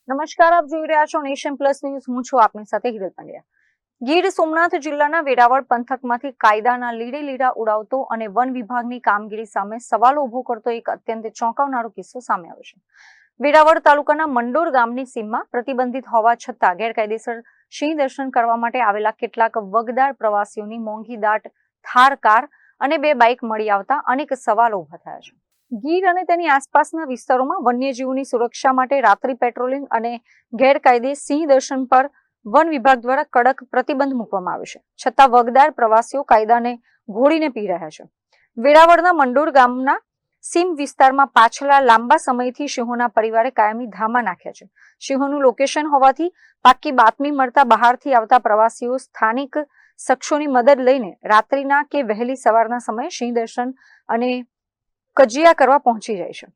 નમસ્કાર, આપ જોઈ રહ્યા છો નેશન પ્લસ ન્યૂઝ. હું છું આપની સાથે હિરલ પંડ્યા. ગીર સોમનાથ જિલ્લાના વેરાવળ પંથકમાંથી કાયદાના લીડે લીડા ઉડાવતો અને વન વિભાગની કામગીરી સામે સવાલો ઉભો કરતો એક અત્યંત ચોંકાવનારો કિસ્સો સામે આવ્યો છે. વેરાવળ તાલુકાના મંડોર ગામની સીમમાં પ્રતિબંધિત હોવા છતાં ગેરકાયદેસર સિંહ દર્શન કરવા માટે આવેલા કેટલાક વગદાર પ્રવાસીઓની મોંઘી દાટ થાર કાર અને 2 બાઇક મળી આવતા અનેક સવાલો ઉભા થયા છે. ગીર અને તેની આસપાસના વિસ્તારોમાં વન્યજીવોની સુરક્ષા માટે રાત્રિ પેટ્રોલિંગ અને ગેરકાયદે સિંહ દર્શન પર વન વિભાગ દ્વારા કડક પ્રતિબંધ મૂકવામાં આવ્યો છે. છતાં વગદાર પ્રવાસીઓ કાયદાને ઘોડીને પી રહ્યા છે. વેરાવળના મંડોર ગામના સીમ વિસ્તારમાં પાછલા લાંબા સમયથી સિંહોના પરિવારે કાયમી ધામા નાખ્યા છે. સિંહોનું લોકેશન હોવાથી પાક્કી બાતમી મળતા બહારથી આવતા પ્રવાસીઓ સ્થાનિક શખ્સોની મદદ લઈને રાત્રિના કે વહેલી સવારના સમયે સિંહ દર્શન અને કજિયા કરવા પહોંચી જાય છે.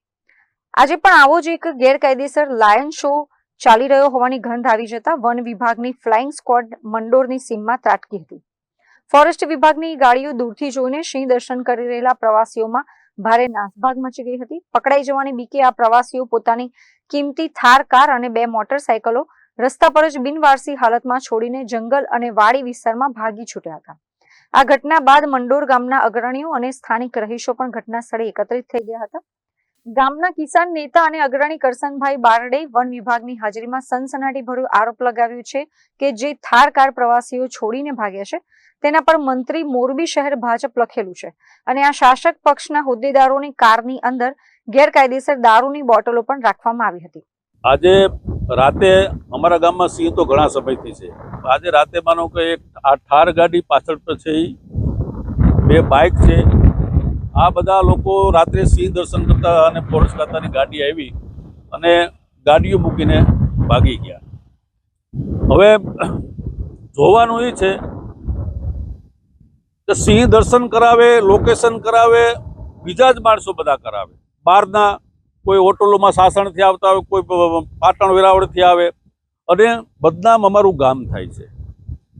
આજે પણ આવો જ એક ગેરકાયદેસર લાયન શો ચાલી રહ્યો હોવાની ગંધ આવી જતા વન વિભાગની ફ્લાઇંગ સ્ક્વોડ મંડોરની સીમમાં ત્રાટકી હતી. ફોરેસ્ટ વિભાગની ગાડીઓ દૂરથી જોઈને સિંહ દર્શન કરી રહેલા પ્રવાસીઓમાં ભારે નાસભાગ મચી ગઈ હતી. પકડાઈ જવાની બીકે આ પ્રવાસીઓ પોતાની કિંમતી થાર કાર અને 2 મોટરસાયકલો રસ્તા પર જ બિનવારસી હાલતમાં છોડીને જંગલ અને વાડી વિસ્તારમાં ભાગી છૂટ્યા હતા. આ ઘટના બાદ મંડોર ગામના અગ્રણીઓ અને સ્થાનિક રહીશો પણ ઘટના સ્થળે એકત્રિત થઈ ગયા હતા. ગામના કિસાન નેતા અને અગ્રણી કરસનભાઈ બારડે વન વિભાગની હાજરીમાં સનસનાટીભર્યો આરોપ લગાવ્યો છે કે જે થાર કાર પ્રવાસીઓ છોડીને ભાગ્યા છે તેના પર મંત્રી મોરબી શહેર ભાજપ લખેલું છે અને આ શાસક પક્ષના હોદ્દેદારોની કારની અંદર ગેરકાયદેસર દારૂની બોટલો પણ રાખવામાં આવી હતી. આજે રાતે અમારા ગામમાં સિંહ તો ઘણા સમયથી છે. આજે રાતે માનો કે એક આ થાર ગાડી પાછળ પર છે, 2 બાઇક છે. આ બધા લોકો રાત્રે સિંહ દર્શન કરતા અને ફોરેસ્ટ ખાતાની ગાડી આવી અને ગાડીઓ મૂકીને ભાગી ગયા. હવે જોવાનું એ છે કે સિંહ દર્શન કરાવે, લોકેશન કરાવે, બીજા જ માણસો બધા કરાવે. બહારના કોઈ હોટલોમાં સાસણથી આવતા હોય, કોઈ પાટણ વેરાવળથી આવે અને બદનામ અમારું ગામ થાય છે.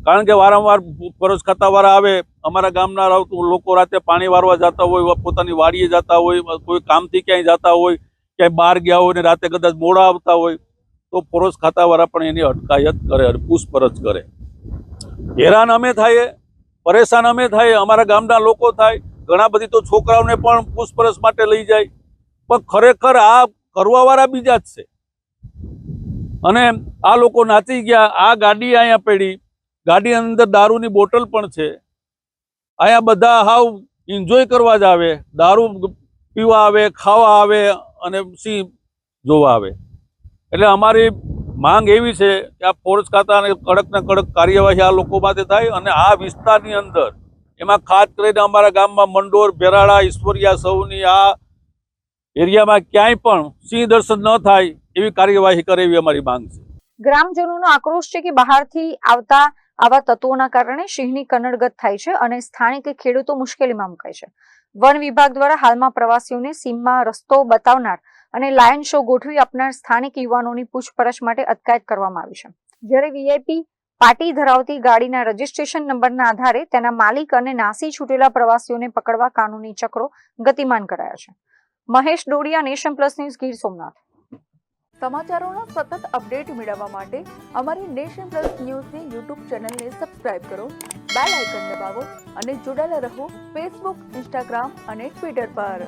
કારણ કે વારંવાર ફોરેસ્ટ ખાતાવાળા આવે, અમારા ગામના લોકો રાતે પાણી વારવા જતા હોય, પોતાની વાડીએ જતા હોય, કોઈ કામથી ક્યાંય જતા હોય, ક્યાંય બહાર ગયા હોય ને રાતે કદાચ મોડા આવતા હોય તો ફોરેસ્ટ ખાતાવાળા પણ એની અટકાયત કરે, પૂછપરછ કરે. હેરાન અમે થાય, પરેશાન અમે થાય, અમારા ગામના લોકો થાય. ઘણા બધી તો છોકરાઓને પણ પૂછપરછ માટે લઈ જાય. પણ ખરેખર આ કરવાવાળા બીજા જ છે. અને આ લોકો નાચી ગયા. આ ગાડી અહીંયા પડી, ગાડી અંદર દારૂની બોટલ પણ છે. અહીંયા બધા હાવ એન્જોય કરવા જ આવે, દારૂ પીવા આવે, ખાવા આવે અને સિંહ જોવા આવે. એટલે અમારી માંગ એવી છે કે આ ફોરેસ્ટ ખાતાને કડક ને કડક કાર્યવાહી આ લોકો માટે થાય અને આ વિસ્તારની અંદર એમાં ખાસ કરીને અમારા ગામમાં મંડોર, ભેરાળા, ઈશ્વરિયા સૌની આ એરિયામાં ક્યાંય પણ સિંહ દર્શન ન થાય એવી કાર્યવાહી કરે એવી અમારી માંગ છે. ગ્રામજનોનો આક્રોશ છે કે બહારથી આવતા આવા તત્વોના કારણે સિંહની કનડગત થાય છે અને સ્થાનિક ખેડૂતો મુશ્કેલીમાં મુકાય છે. વન વિભાગ દ્વારા હાલમાં પ્રવાસીઓને સીમમાં રસ્તો બતાવનાર અને લાયન શો ગોઠવી આપનાર સ્થાનિક યુવાનોની પૂછપરછ માટે અટકાયત કરવામાં આવી છે. જ્યારે વીઆઈપી પાર્ટી ધરાવતી ગાડીના રજીસ્ટ્રેશન નંબરના આધારે તેના માલિક અને નાસી છૂટેલા પ્રવાસીઓને પકડવા કાનૂની ચક્રો ગતિમાન કરાયા છે. Mahesh Dodiya, Nation Plus News, Gir Somnath. સમાચારોના સતત અપડેટ મેળવવા માટે અમારી નેશન પ્લસ ન્યૂઝની યુટ્યુબ ચેનલને સબસ્ક્રાઇબ કરો, બેલ આઇકન દબાવો અને જોડાયેલા રહો ફેસબુક, ઇન્સ્ટાગ્રામ અને ટ્વિટર પર.